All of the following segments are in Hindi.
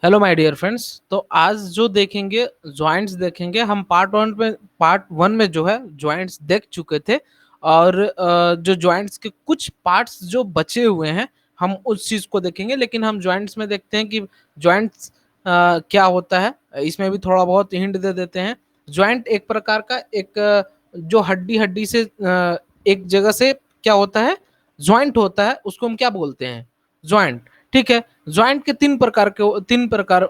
Hello my dear friends. तो आज जो देखेंगे जॉइंट्स देखेंगे हम पार्ट वन में जो है जॉइंट्स देख चुके थे। और जो जॉइंट्स के कुछ पार्ट्स जो बचे हुए हैं हम उस चीज को देखेंगे। लेकिन हम जॉइंट्स में देखते हैं कि जॉइंट्स क्या होता है। इसमें भी थोड़ा बहुत हिंट दे देते हैं। जॉइंट एक प्रकार का एक जो हड्डी हड्डी से एक जगह से क्या होता है, जॉइंट होता है, उसको हम क्या बोलते हैं, जॉइंट। ठीक है। ज्वाइंट के तीन प्रकार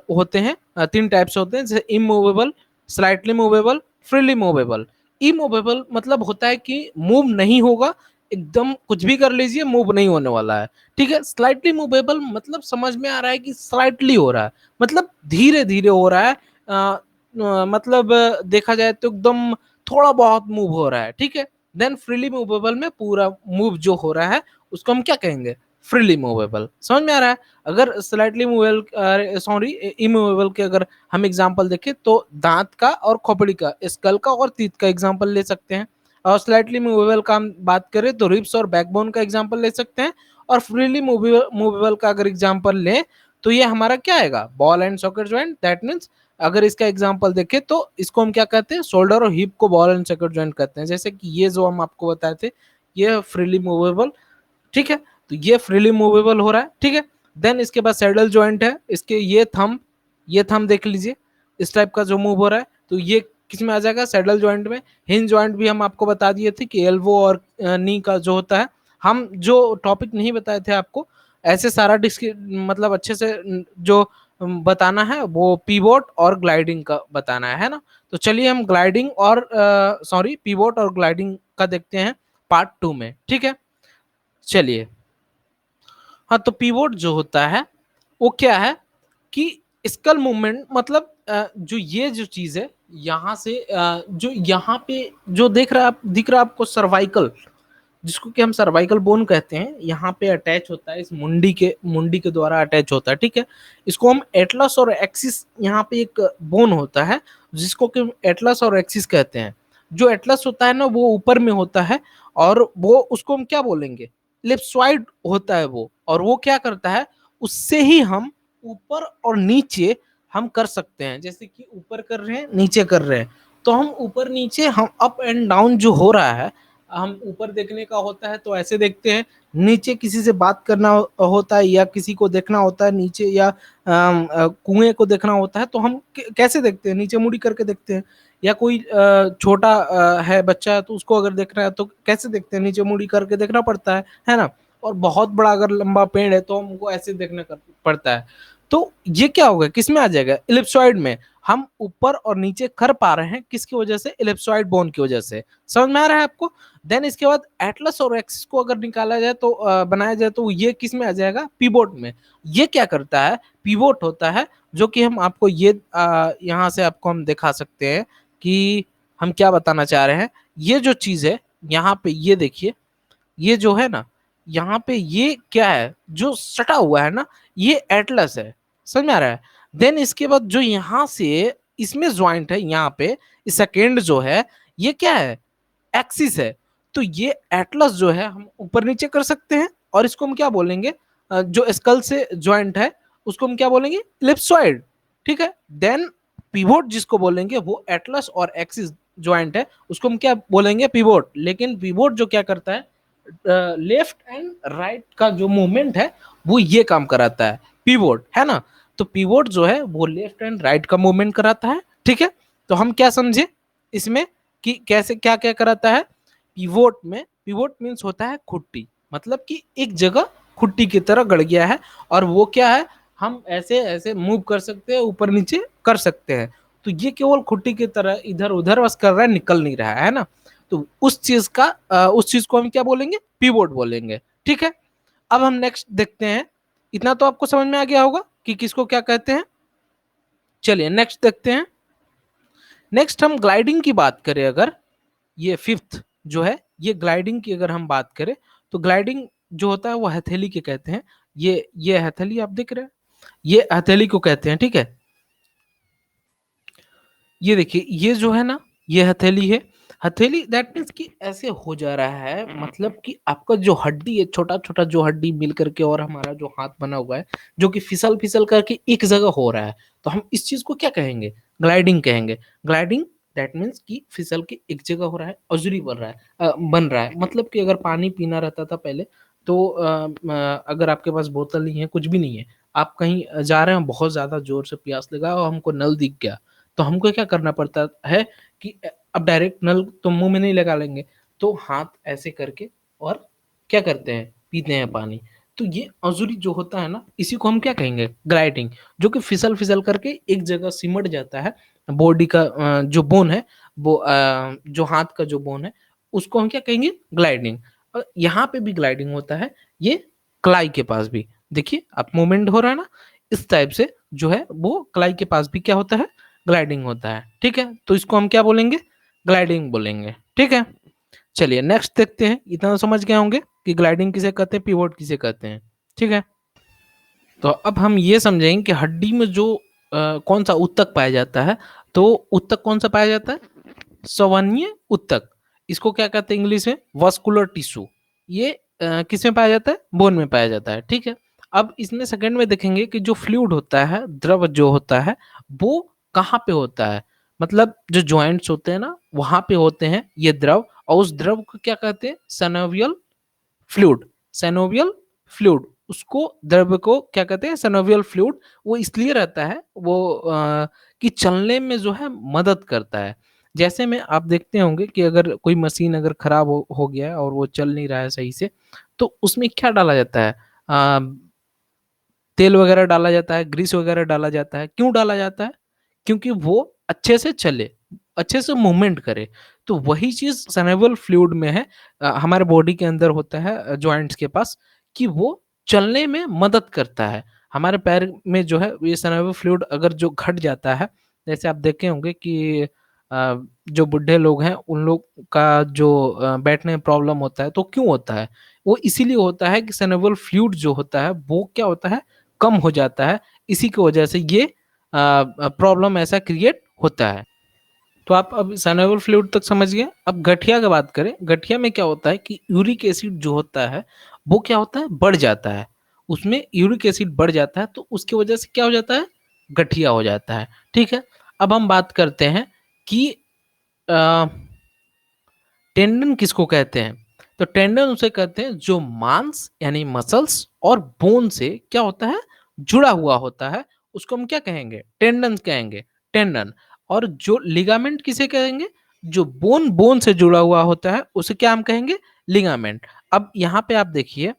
होते हैं, तीन टाइप्स होते हैं, जैसे immovable, slightly movable, freely movable. Immovable मतलब होता है कि मूव नहीं होगा, एकदम कुछ भी कर लीजिए मूव नहीं होने वाला है। ठीक है। स्लाइटली मूवेबल मतलब समझ में आ रहा है कि स्लाइटली हो रहा है, मतलब धीरे धीरे हो रहा है। मतलब देखा जाए तो एकदम थोड़ा बहुत मूव हो रहा है। ठीक है। देन फ्रीली मूवेबल में पूरा मूव जो हो रहा है उसको हम क्या कहेंगे, फ्रीली मूवेबल। समझ में आ रहा है। अगर स्लाइटली मूवेबल सॉरी इमूवेबल के अगर हम एग्जांपल देखें तो दांत का और खोपड़ी का, स्कल का और तीत का एग्जांपल ले सकते हैं। और स्लाइटली मूवेबल का हम बात करें तो रिब्स और बैकबोन का एग्जांपल ले सकते हैं। और फ्रीली मूवेबल का अगर एग्जांपल लें तो ये हमारा क्या आएगा, ball and socket joint. That means अगर इसका एग्जांपल देखें तो इसको हम क्या कहते हैं, शोल्डर और हिप को बॉल एंड सॉकेट जॉइंट कहते हैं। जैसे कि ये जो हम आपको बताए थे ये फ्रीली मूवेबल। ठीक है। तो ये फ्रीली मूवेबल हो रहा है। ठीक है। देन इसके बाद सैडल जॉइंट है, इसके ये थंब देख लीजिए, इस टाइप का जो मूव हो रहा है तो ये किस में आ जाएगा, सैडल जॉइंट में। हिंज जॉइंट भी हम आपको बता दिए थे कि एल्बो और नी का जो होता है। हम जो टॉपिक नहीं बताए थे आपको ऐसे सारा डिस्क मतलब अच्छे से जो बताना है वो पीवोट और ग्लाइडिंग का बताना है ना। तो चलिए हम ग्लाइडिंग और सॉरी पीवोट और ग्लाइडिंग का देखते हैं पार्ट टू में। ठीक है। चलिए। हाँ, तो पीवोट जो होता है वो क्या है कि स्कल मूवमेंट मतलब जो ये जो चीज है यहाँ से जो यहाँ पे जो दिख रहा है आपको सर्वाइकल, जिसको कि हम सर्वाइकल बोन कहते हैं, यहाँ पे अटैच होता है, इस मुंडी के द्वारा अटैच होता है। ठीक है। इसको हम एटलस और एक्सिस, यहाँ पे एक बोन होता है जिसको कि हम एटलस और एक्सिस कहते हैं। जो एटलस होता है ना वो ऊपर में होता है और वो उसको हम क्या बोलेंगे, लिप्सॉइड होता है वो। और वो क्या करता है, उससे ही हम ऊपर और नीचे हम कर सकते हैं। जैसे कि ऊपर कर रहे हैं नीचे कर रहे हैं तो हम ऊपर नीचे हम अप एंड डाउन जो हो रहा है, हम ऊपर देखने का होता है तो ऐसे देखते हैं, नीचे किसी से बात करना होता है या किसी को देखना होता है नीचे, या कुएं को देखना होता है तो हम कैसे देखते हैं, नीचे मुड़ी करके देखते हैं। या कोई छोटा है बच्चा है तो उसको अगर देखना है तो कैसे देखते हैं, नीचे मुड़ी करके देखना पड़ता है ना। और बहुत बड़ा अगर लंबा पेड़ है तो हमको ऐसे देखना पड़ता है। तो ये क्या होगा, किस में आ जाएगा, इलिप्सॉइड में। हम ऊपर और नीचे कर पा रहे हैं किसकी वजह से, इलिप्सॉइड बोन की वजह से। समझ में आ रहा है आपको। देन इसके बाद एटलस और एक्सिस को अगर निकाला जाए तो बनाया जाए तो ये किस में आ जाएगा, पीवोट में। ये क्या करता है, पीवोट होता है, जो कि हम आपको ये यहाँ से आपको हम दिखा सकते हैं कि हम क्या बताना चाह रहे हैं। ये जो चीज है यहाँ पे ये देखिए, ये जो है ना यहाँ पे ये क्या है जो सटा हुआ है ना, ये एटलस है। समझ में आ रहा है। देन इसके बाद जो यहाँ से इसमें ज्वाइंट है यहाँ पे, सेकेंड जो है ये क्या है, एक्सिस है। तो ये एटलस जो है हम ऊपर नीचे कर सकते हैं और इसको हम क्या बोलेंगे, जो स्कल से ज्वाइंट है उसको हम क्या बोलेंगे, इलिप्सॉइड। ठीक है। देन पिवोट जिसको बोलेंगे वो एटलस और एक्सिस ज्वाइंट है, उसको हम क्या बोलेंगे, पिवोट। लेकिन पिवोट जो क्या करता है, लेफ्ट एंड राइट का जो मूवमेंट है वो ये काम कराता है, पिवोट है ना। तो पिवोट जो है वो लेफ्ट एंड राइट का मूवमेंट कराता है। ठीक है। तो हम क्या समझे इसमें कि कैसे क्या क्या कराता है। पिवोट में, पिवोट मीन्स होता है खुट्टी, मतलब कि एक जगह खुट्टी की तरह गड़ गया है और वो क्या है, हम ऐसे ऐसे मूव कर सकते हैं, ऊपर नीचे कर सकते हैं। तो ये केवल खुट्टी की तरह इधर उधर बस कर रहा है, निकल नहीं रहा है ना। तो उस चीज को हम क्या बोलेंगे, पिवोट बोलेंगे। ठीक है। अब हम नेक्स्ट देखते हैं। इतना तो आपको समझ में आ गया होगा कि किसको क्या कहते हैं। चलिए नेक्स्ट देखते हैं। नेक्स्ट हम ग्लाइडिंग की बात करें अगर, ये फिफ्थ जो है, ये ग्लाइडिंग की अगर हम बात करें तो ग्लाइडिंग जो होता है वो हथेली के कहते हैं। ये हथेली आप देख रहे हैं, ये हथेली को कहते हैं। ठीक है। ये देखिए ये जो है ना, ये हथेली है। हथेली दैट मीन्स कि ऐसे हो जा रहा है, मतलब कि आपका जो हड्डी है, छोटा-छोटा जो हड्डी मिल करके और हमारा जो हाथ बना हुआ है, जो कि फिसल-फिसल करके एक जगह हो रहा है, तो हम इस चीज़ को क्या कहेंगे? ग्लाइडिंग कहेंगे। ग्लाइडिंग दैट मीन्स कि फिसल के एक जगह हो रहा है, अजूरी बन रहा है। मतलब कि अगर पानी पीना रहता था पहले, तो अगर आपके पास बोतल नहीं है, कुछ भी नहीं है, आप कहीं जा रहे हैं, बहुत ज़्यादा ज़ोर से प्यास लगा और हमको नल दिख गया, तो हमको क्या करना पड़ता है कि अब डायरेक्ट नल तो मुँह में नहीं लगा लेंगे, तो हाथ ऐसे करके और क्या करते हैं, पीते हैं पानी। तो ये अज़ूरी जो होता है ना, इसी को हम क्या कहेंगे? ग्लाइडिंग, जो कि फिसल-फिसल करके एक जगह सिमट जाता है। बॉडी का जो बोन है, वो जो हाथ का जो बोन है, उसको हम क्या कहेंगे? ग्लाइडिंग। यहाँ पे भी ग्लाइडिंग होता है, ये कलाई के पास भी। देखिए, अब मूवमेंट हो रहा है ना, इस टाइप से जो है, वो कलाई के पास भी क्या होता है? ग्लाइडिंग होता है, ठीक है? तो इसको हम क्या बोलेंगे? ग्लाइडिंग बोलेंगे, ठीक है? चलिए नेक्स्ट देखते हैं, इतना तो समझ गए होंगे कि ग्लाइडिंग किसे कहते हैं, पिवोट किसे कहते हैं, ठीक है? तो अब हम ये समझेंगे कि हड्डी में जो कौन-सा ऊतक पाया जाता है, तो ऊतक कौन-सा पाया जाता है? स्वर्णीय ऊतक। इसको क्या कहते हैं इंग्लिश में? Vascular tissue. ये किसमें पाया जाता है? बोन में पाया जाता है, ठीक है? अब इसमें सेकंड में देखेंगे कि जो फ्लूइड होता है, द्रव जो होता है, वो कहाँ पे होता है? मतलब जो जॉइंट्स होते हैं ना, वहाँ पे होते हैं ये द्रव, और उस द्रव को क्या कहते हैं? synovial fluid. synovial फ्लूइड, उसको द्रव्य को क्या कहते हैं? synovial fluid. वो इसलिए रहता है, वो कि चलने में जो है मदद करता है। जैसे में आप देखते होंगे कि अगर कोई मशीन अगर खराब हो गया है और वो चल नहीं रहा है सही से, तो उसमें क्या डाला जाता है? तेल वगैरह डाला जाता है, ग्रीस वगैरह डाला जाता है। क्यों डाला जाता है? क्योंकि वो अच्छे से चले, अच्छे से मूवमेंट करे। तो वही चीज़ सनेबल फ्लूइड में है, हमारे बॉडी के अंदर होता है, जॉइंट्स के पास, कि वो चलने में मदद करता है। हमारे पैर में जो है ये सनेबल फ्लूइड अगर जो घट जाता है, जैसे आप देखे होंगे कि जो बुड्ढे लोग हैं उन लोग का जो बैठने में प्रॉब्लम होता है, तो क्यों होता है? वो इसीलिए होता है कि सनेबल फ्लूइड जो होता है वो क्या होता है? कम हो जाता है। इसी की वजह से ये प्रॉब्लम ऐसा क्रिएट होता है। तो आप अब सनेबल फ्लूइड तक समझ गए। अब गठिया की बात करें, गठिया में क्या होता है कि यूरिक एसिड जो होता है, वो क्या होता है? बढ़ जाता है। उसमें यूरिक एसिड बढ़ जाता है, तो उसकी वजह से क्या हो जाता है? गठिया हो जाता है, ठीक है? अब हम बात करते हैं कि अ टेंडन किसको कहते हैं? तो टेंडन उसे कहते हैं जो मांस यानी मसल्स और बोन से क्या होता है? जुड़ा हुआ होता है, उसको हम क्या कहेंगे? टेंडन कहेंगे, टेंडन। और जो लिगामेंट किसे कहेंगे? जो बोन से जुड़ा हुआ होता है, उसे क्या हम कहेंगे? लिगामेंट। अब यहाँ पे आप देखिए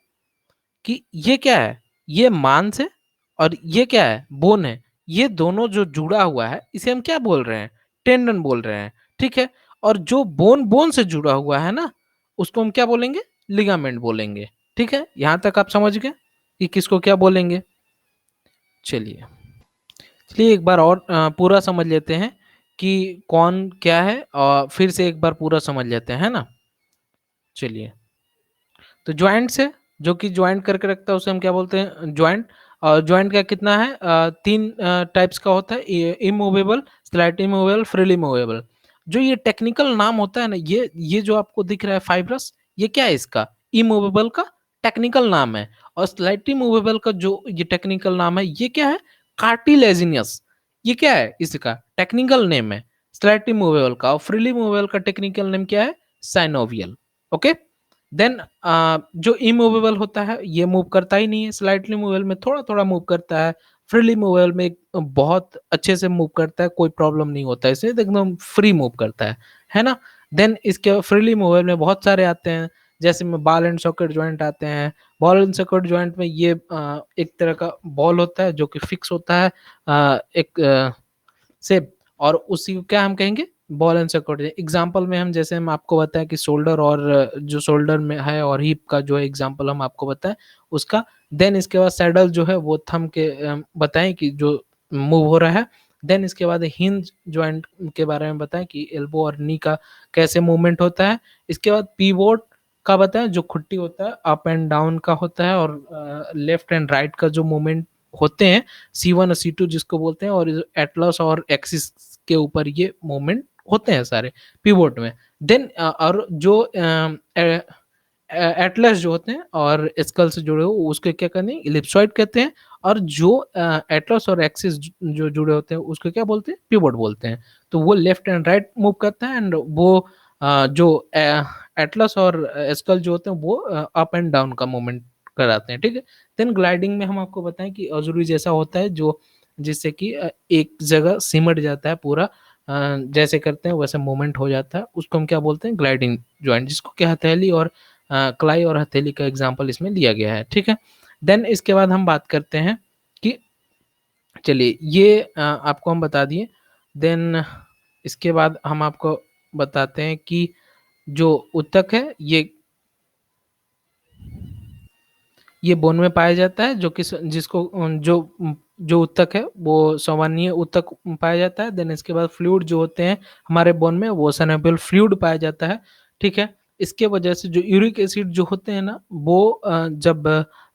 कि ये क्या है? ये मांस है और ये क्या है? बोन है। ये दोनों जो जुड़ा हुआ है, इसे हम क्या बोल रहे हैं? टेंडन बोल रहे हैं, ठीक है? और जो बोन से जुड़ा हुआ है ना, उसको हम क्या बोलेंगे? लिगामेंट बोलेंगे, ठीक है? यहाँ तक आप समझ गए कि किसको क्या बोलेंगे? चलिए, चलिए एक बार और पूरा समझ लेते हैं कि कौन क्या है, और फिर से एक बार पूरा समझ लेते हैं, है ना? चलिए। तो जॉइंट्स है, जो कि जॉइंट करके रखता है, उसे हम क्या बोलते हैं? जॉइंट। और जॉइंट का कितना है? 3 टाइप्स का होता है, immovable, slightly movable, freely movable. जो ये टेक्निकल नाम होता है ना, ये जो आपको दिख रहा है फाइब्रस, ये क्या है इसका? इमूवेबल का टेक्निकल नाम है। और स्लाइटली मूवेबल का जो ये टेक्निकल नाम है, ये क्या है? कार्टिलेजिनियस। ये क्या है? इसका टेक्निकल नेम है स्लाइटली मूवेबल का। और फ्रीली मूवेबल का टेक्निकल नेम क्या है? साइनोवियल। ओके। देन जो इमूवेबल होता है, ये मूव करता ही नहीं है। स्लाइटली मूवेबल में थोड़ा-थोड़ा मूव करता है। फ्रीली मूवेबल में बहुत अच्छे से मूव करता है, कोई प्रॉब्लम नहीं होता है इसे, एकदम फ्री मूव करता है ना? देन इसके फ्रीली मूवेबल में बहुत सारे आते हैं, जैसे में बॉल एंड सॉकेट जॉइंट आते हैं। बॉल एंड सॉकेट जॉइंट में ये एक तरह का बॉल होता है जो कि फिक्स होता है एक से, और उसी को क्या हम कहेंगे? Ball and socket. एग्जांपल में हम जैसे हम आपको बताएं कि शोल्डर, और जो शोल्डर में है और हिप का जो एग्जांपल हम आपको बताएं उसका। देन इसके बाद सैडल जो है वो थंब के बताएं कि जो मूव हो रहा है। देन इसके बाद हिंज जॉइंट के बारे में बताएं कि एल्बो और नी का कैसे मूवमेंट होता है। इसके बाद पीवोट का बताएं, जो खुट्टी होता है अप एंड डाउन का होता है, और लेफ्ट एंड राइट का जो मूवमेंट होते हैं, C1 और C2 जिसको बोलते हैं, और एटलस और एक्सिस के ऊपर ये मूवमेंट होते हैं सारे पिवोट में। देन और जो एटलस जो होते हैं और स्कल से जुड़े हो उसके क्या कहते हैं, इलिप्सॉइड कहते हैं। और जो एटलस और एक्सिस जो जुड़े होते हैं उसको क्या बोलते हैं, पिवोट बोलते हैं। तो वो लेफ्ट एंड राइट मूव करता है, एंड वो जो एटलस और स्कल जो होते हैं वो अप एंड डाउन का मूवमेंट कराते हैं, ठीक है। देन ग्लाइडिंग में हम आपको बताएं कि अजूरी जैसा होता है, जो जिससे कि एक जगह सिमट जाता है पूरा, जैसे करते हैं वैसे मूवमेंट हो जाता है, उसको हम क्या बोलते हैं, ग्लाइडिंग जॉइंट, जिसको कि हथेली और कलाई और हथेली का एग्जाम्पल इसमें लिया गया है, ठीक है। देन इसके बाद हम बात करते हैं कि चलिए ये आपको हम बता दिए। देन इसके बाद हम आपको बताते हैं कि जो ऊतक है ये बोन में पाया जाता है, जो कि जिसको जो ऊतक है वो संवहनीय ऊतक पाया जाता है। देन इसके बाद फ्लूइड जो होते हैं हमारे बोन में वो सनेबल फ्लूइड पाया जाता है, ठीक है। इसके वजह से जो यूरिक एसिड जो होते हैं ना वो जब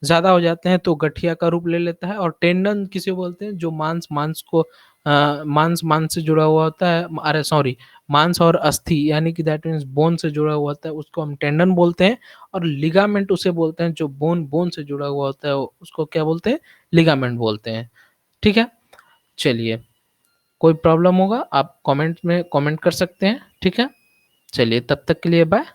ज्यादा हो जाते हैं तो गठिया का रूप ले लेता है। और टेंडन किसे बोलते हैं, जो मांस को मांस से जुड़ा हुआ होता है, अरे सॉरी, मांस और अस्थि यानी कि दैट मीन्स बोन से जुड़ा हुआ होता है, उसको हम टेंडन बोलते हैं। और लिगामेंट उसे बोलते हैं जो बोन बोन से जुड़ा हुआ होता है, उसको क्या बोलते हैं, लिगामेंट बोलते हैं, ठीक है। चलिए, कोई प्रॉब्लम होगा आप कमेंट में कमेंट कर सकते हैं, ठीक है। चलिए, तब तक के लिए बाय।